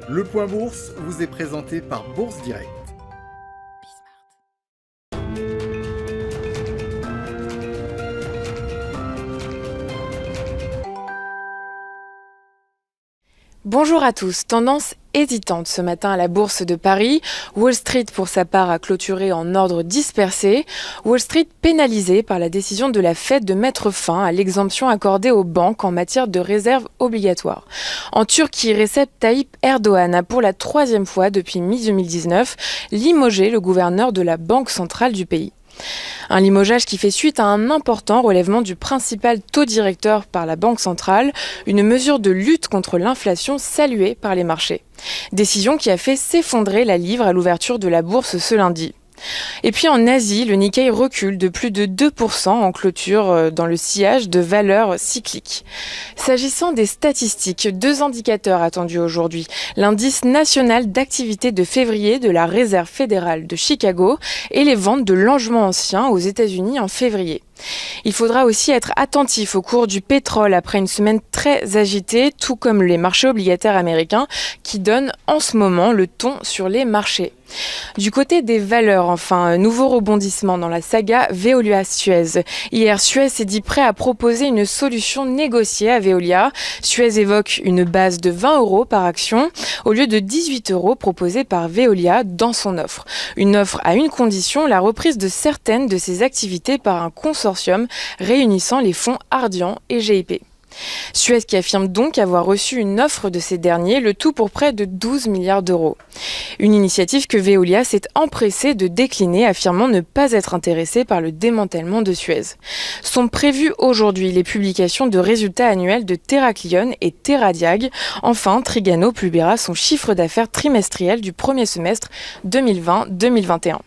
Le Point Bourse vous est présenté par Bourse Direct. Bonjour à tous. Tendance hésitante ce matin à la Bourse de Paris. Wall Street, pour sa part, a clôturé en ordre dispersé. Wall Street pénalisé par la décision de la Fed de mettre fin à l'exemption accordée aux banques en matière de réserves obligatoires. En Turquie, Recep Tayyip Erdogan a pour la troisième fois depuis mi-2019 limogé le gouverneur de la Banque centrale du pays. Un limogeage qui fait suite à un important relèvement du principal taux directeur par la Banque centrale, une mesure de lutte contre l'inflation saluée par les marchés. Décision qui a fait s'effondrer la livre à l'ouverture de la bourse ce lundi. Et puis en Asie, le Nikkei recule de plus de 2% en clôture dans le sillage de valeurs cycliques. S'agissant des statistiques, deux indicateurs attendus aujourd'hui. L'indice national d'activité de février de la Réserve fédérale de Chicago et les ventes de logements anciens aux États-Unis en février. Il faudra aussi être attentif au cours du pétrole après une semaine très agitée, tout comme les marchés obligataires américains qui donnent en ce moment le ton sur les marchés. Du côté des valeurs, enfin, un nouveau rebondissement dans la saga Veolia-Suez. Hier, Suez s'est dit prêt à proposer une solution négociée à Veolia. Suez évoque une base de 20 € par action au lieu de 18 € proposés par Veolia dans son offre. Une offre à une condition, la reprise de certaines de ses activités par un consortium réunissant les fonds Ardian et GIP. Suez qui affirme donc avoir reçu une offre de ces derniers, le tout pour près de 12 milliards d'euros. Une initiative que Veolia s'est empressée de décliner, affirmant ne pas être intéressée par le démantèlement de Suez. Sont prévues aujourd'hui les publications de résultats annuels de Terraclion et Terradiag. Enfin, Trigano publiera son chiffre d'affaires trimestriel du premier semestre 2020-2021.